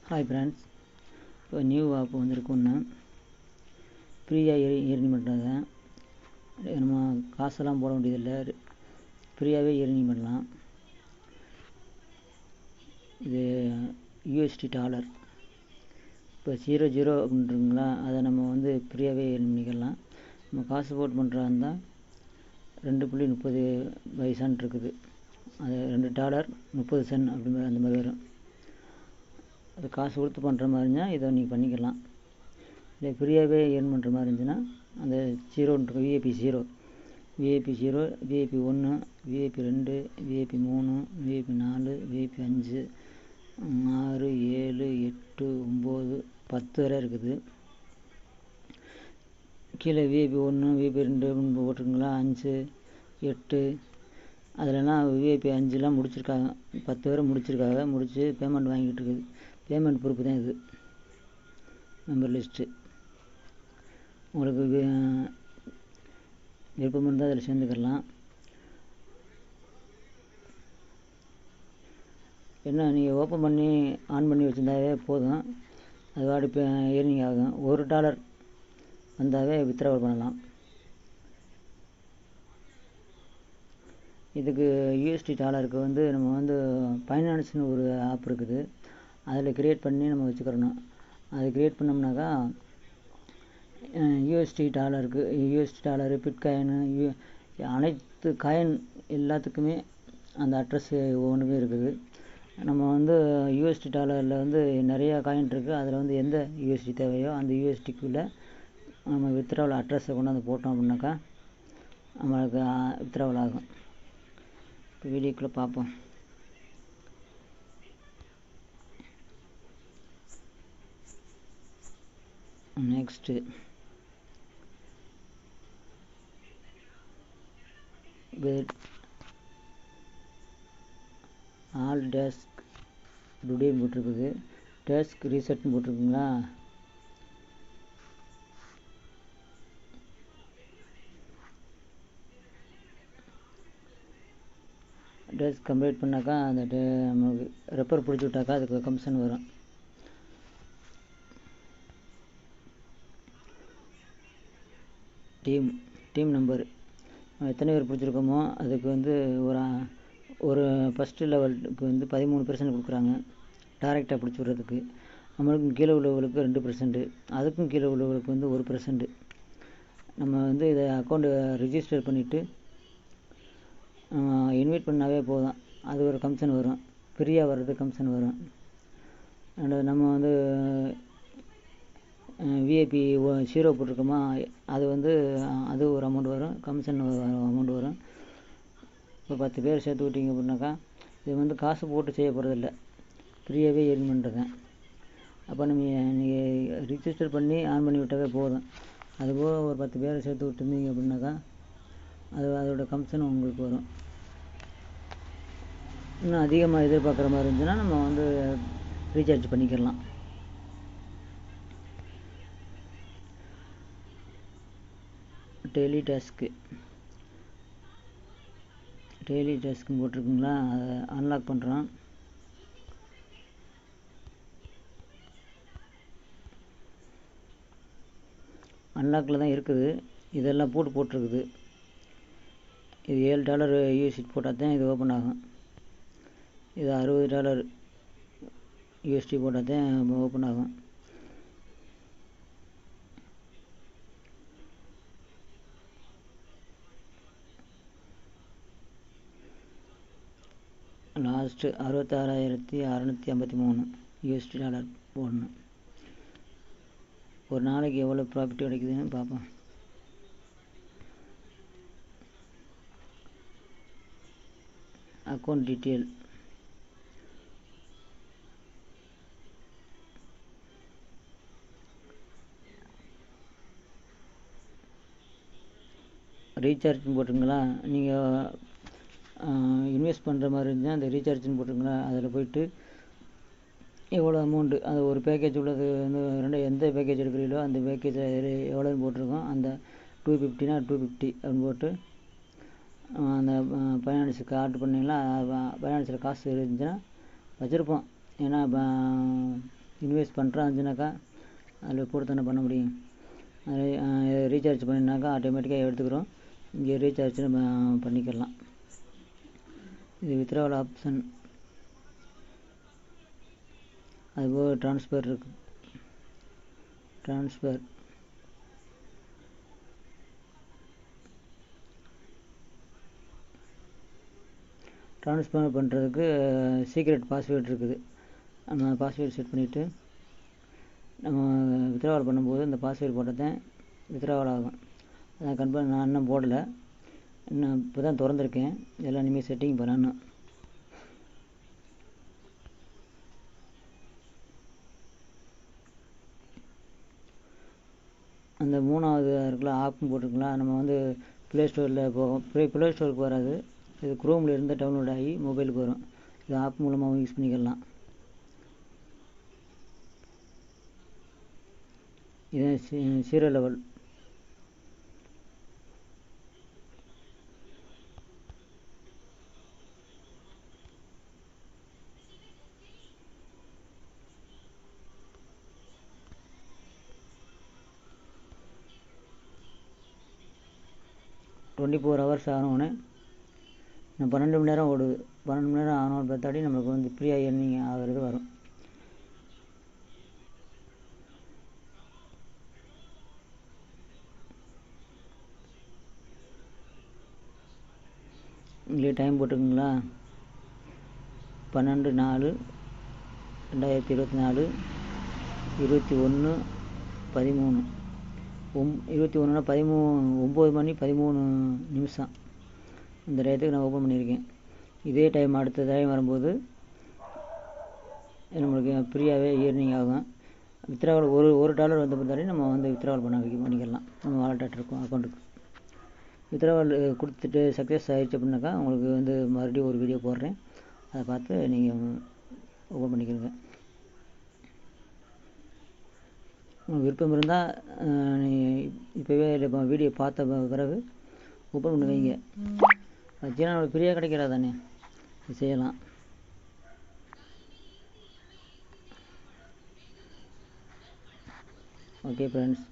Hi friends, இப்போ new app வந்திருக்குன்னு ஃப்ரீயாக ஏர்னிங் பண்ணுறாங்க. நம்ம காசெல்லாம் போட வேண்டியதில்லை, ஃப்ரீயாகவே ஏர்னிங் பண்ணலாம். இது யூஎஸ்டி டாலர். இப்போ 00 அப்படின்றீங்களா, அதை நம்ம வந்து ஃப்ரீயாகவே ஏர்ன் பண்ணிக்கலாம். நம்ம காசு போட்டு பண்ணுறா இருந்தால் 2.30 பைசான் இருக்குது. அது $2 30 சென்ட் அப்படி மாதிரி அந்த மாதிரி வரும். அது காசு கொடுத்து பண்ணுற மாதிரி இருந்தால் இதை நீங்கள் பண்ணிக்கலாம். இல்லை ஃப்ரீயாகவே ஏர்ன் பண்ணுற மாதிரி இருந்துச்சுன்னா அந்த 0 VIP 0, VIP 0, VIP 1, VIP 2, VIP 3, VIP 4, VIP 5, 6, 7, 8, 9, 10 வரை இருக்குது. கீழே விஐபி 1, விஐபி 2 போட்டிருக்குங்களா, 5, 8, அதிலலாம் விஐபி 5 முடிச்சிருக்காங்க, 10 வரை முடிச்சிருக்காங்க. முடித்து பேமெண்ட் வாங்கிட்டு இருக்குது. பேமெண்ட் ப்ரூஃப் தான் இது, மெம்பர் லிஸ்ட்டு. உங்களுக்கு விருப்பம் இருந்தால் அதில் சேர்ந்துக்கலாம். என்ன, நீங்கள் ஓப்பன் பண்ணி ஆன் பண்ணி வச்சுருந்தாவே போதும், அது வாடி ஏர்னிங் ஆகும். $1 வந்தாவே வித்ட்ராவல் பண்ணலாம். இதுக்கு யூஎஸ்டி டாலருக்கு வந்து நம்ம வந்து ஃபைனான்ஸ்னு ஒரு ஆப் இருக்குது, அதில் க்ரியேட் பண்ணி நம்ம வச்சுக்கிறணும். அது க்ரியேட் பண்ணோம்னாக்கா யூஎஸ்டி டாலரு, பிட்காயினு, அனைத்து காயின் எல்லாத்துக்குமே அந்த அட்ரஸ் ஒவ்வொன்றுமே இருக்குது. நம்ம வந்து யூஎஸ்டி டாலரில் வந்து நிறையா காயின் இருக்குது. அதில் வந்து எந்த யூஎஸ்டி தேவையோ அந்த யூஎஸ்டிக்குள்ளே நம்ம வித்ட்ராவல் அட்ரஸை கொண்டாந்து போட்டோம் அப்படின்னாக்கா நம்மளுக்கு வித்ட்ராவல் ஆகும். இப்போ வீடியோக்குள்ளே பார்ப்போம். நெக்ஸ்ட்டு ஆல் டேஸ்க் டுடே போட்டிருக்குது. டேஸ்க் ரீசெட்னு போட்டிருக்குங்களா, டேஸ்க் கம்ப்ளீட் பண்ணாக்கா அந்த நமக்கு ரெப்பர் பிடிச்சி விட்டாக்கா அதுக்கு கமிஷன் வரும். டீம் நம்பர் எத்தனை பேர் பிடிச்சிருக்கோமோ அதுக்கு வந்து ஒரு ஃபஸ்ட்டு லெவலுக்கு வந்து 13% கொடுக்குறாங்க டைரெக்டாக பிடிச்சி விட்றதுக்கு. நம்மளுக்கும் கீழே உள்ளவர்களுக்கு 2%, அதுக்கும் கீழே உள்ளவர்களுக்கு வந்து 1%. நம்ம வந்து இதை அக்கௌண்ட்டு ரிஜிஸ்டர் பண்ணிவிட்டு இன்வைட் பண்ணாவே போதும், அது ஒரு கமிஷன் வரும். ஃப்ரீயாக வர்றது கமிஷன் வரும். நம்ம வந்து விஐபி 0 போட்டிருக்கோமா, அது வந்து அது ஒரு அமௌண்ட் வரும், கமிஷன் அமௌண்ட் வரும். இப்போ 10 பேர் சேர்த்து விட்டிங்க அப்படின்னாக்கா இது வந்து காசு போட்டு செய்ய போகிறதில்ல, ஃப்ரீயாகவே ஏர்ன் பண்ணுறேன். அப்போ நீங்கள் ரிஜிஸ்டர் பண்ணி ஆன் பண்ணி விட்டாவே போதும். அதுபோக ஒரு 10 பேரை சேர்த்து விட்டுருந்தீங்க அப்படின்னாக்கா அதோட கமிஷன் உங்களுக்கு வரும். இன்னும் அதிகமாக எதிர்பார்க்குற மாதிரி இருந்துச்சுன்னா நம்ம வந்து ரீசார்ஜ் பண்ணிக்கலாம். டெய்லி டாஸ்க்குன்னு போட்டிருக்குங்களா, அதை அன்லாக் பண்ணுறோம். அன்லாக்கில் தான் இருக்குது, இதெல்லாம் போட்டிருக்குது. இது $7 யூஎஸ்டி போட்டால் தான் இது ஓப்பன் ஆகும். இது $60 யூஎஸ்டி போட்டால் தான் ஓப்பன் ஆகும். லாஸ்ட்டு $66,653 யூஎஸ்டி டாலர் போடணும். ஒரு நாளைக்கு எவ்வளோ ப்ராஃபிட் கிடைக்குதுன்னு பார்ப்போம். அக்கௌண்ட் டீட்டெயில், ரீசார்ஜ்னு போட்டுருங்களா, நீங்கள் இன்வெஸ்ட் பண்ணுற மாதிரி இருந்துச்சுன்னா அந்த ரீசார்ஜ்னு போட்டுருங்களா, அதில் போய்ட்டு எவ்வளோ அமௌண்ட்டு, அது ஒரு பேக்கேஜ் உள்ளது வந்து எந்த பேக்கேஜ் எடுக்கிறீங்களோ அந்த பேக்கேஜ் எவ்வளோன்னு போட்டிருக்கோம். அந்த 250னா 250 அப்படின்னு போட்டு அந்த ஃபைனான்ஸுக்கு பண்ணிங்கன்னா ஃபைனான்ஸில் காசு இருந்துச்சுன்னா வச்சுருப்போம். ஏன்னா இன்வெஸ்ட் பண்ணுறாச்சுனாக்கா அதில் போட்டு தானே பண்ண முடியும். ரீசார்ஜ் பண்ணினாக்கா ஆட்டோமேட்டிக்காக எடுத்துக்கிறோம். இங்கே ரீசார்ஜ் நம்ம பண்ணிக்கலாம். இது வித்ட்ராவல் ஆப்ஷன். அதுபோக ட்ரான்ஸ்ஃபர் இருக்குது. ட்ரான்ஸ்ஃபர் பண்ணுறதுக்கு சீக்ரெட் பாஸ்வேர்டு இருக்குது. நம்ம பாஸ்வேர்டு செட் பண்ணிவிட்டு நம்ம வித்ட்ராவல் பண்ணும்போது இந்த பாஸ்வேர்டு போட்டால் தான் வித்ட்ராவல் ஆகும். அதான் கன்ஃபார்ம். நான் இன்னும் போடலை, இன்னும் இப்போ தான் திறந்துருக்கேன். எல்லாம் இனிமேல் செட்டிங் பண்ணணும். அந்த 3வது இருக்குல்ல ஆப்னு போட்டிருக்கலாம். நம்ம வந்து ப்ளே ஸ்டோரில் போகும். ப்ளே ஸ்டோருக்கு வராது. இது குரோமில் இருந்து டவுன்லோட் ஆகி மொபைலுக்கு வரும். இது ஆப் மூலமாக யூஸ் பண்ணிக்கலாம். இது 0 லெவல். $24 ஆனோடனே 12 மணி நேரம் ஓடுது. 12 மணி நேரம் ஆனோன்னு பார்த்தாடி நம்மளுக்கு வந்து ஃப்ரீயாக எர்னிங் ஆகிறது வரும். இங்கே டைம் போட்டுக்குங்களா. 12/4/2024 21:13 21னா 9 மணி 13 நிமிஷம். இந்த டயத்துக்கு நான் ஓப்பன் பண்ணியிருக்கேன். இதே டைம் அடுத்த டைம் வரும்போது நம்மளுக்கு ஃப்ரீயாகவே இயர்னிங் ஆகும். வித்ட்ராவல் $1 வந்த பிறகு நம்ம வந்து வித்ட்ராவல் பண்ணிக்கலாம். நம்ம வாலெட் இருக்கும் அக்கௌண்ட்டுக்கு. வித்ட்ராவல் கொடுத்துட்டு சக்ஸஸ் ஆகிடுச்சு அப்படின்னாக்கா உங்களுக்கு வந்து மறுபடியும் ஒரு வீடியோ போடுறேன். அதை பார்த்து நீங்கள் ஓப்பன் பண்ணிக்கிறங்க. உங்களுக்கு விருப்பம் இருந்தால் இப்போவே வீடியோ பார்த்த பிறகு ஓப்பன் பண்ணி வைங்க. வச்சுன்னா நம்மளுக்கு ஃப்ரீயாக கிடைக்கிறா தானே, செய்யலாம். Okay friends.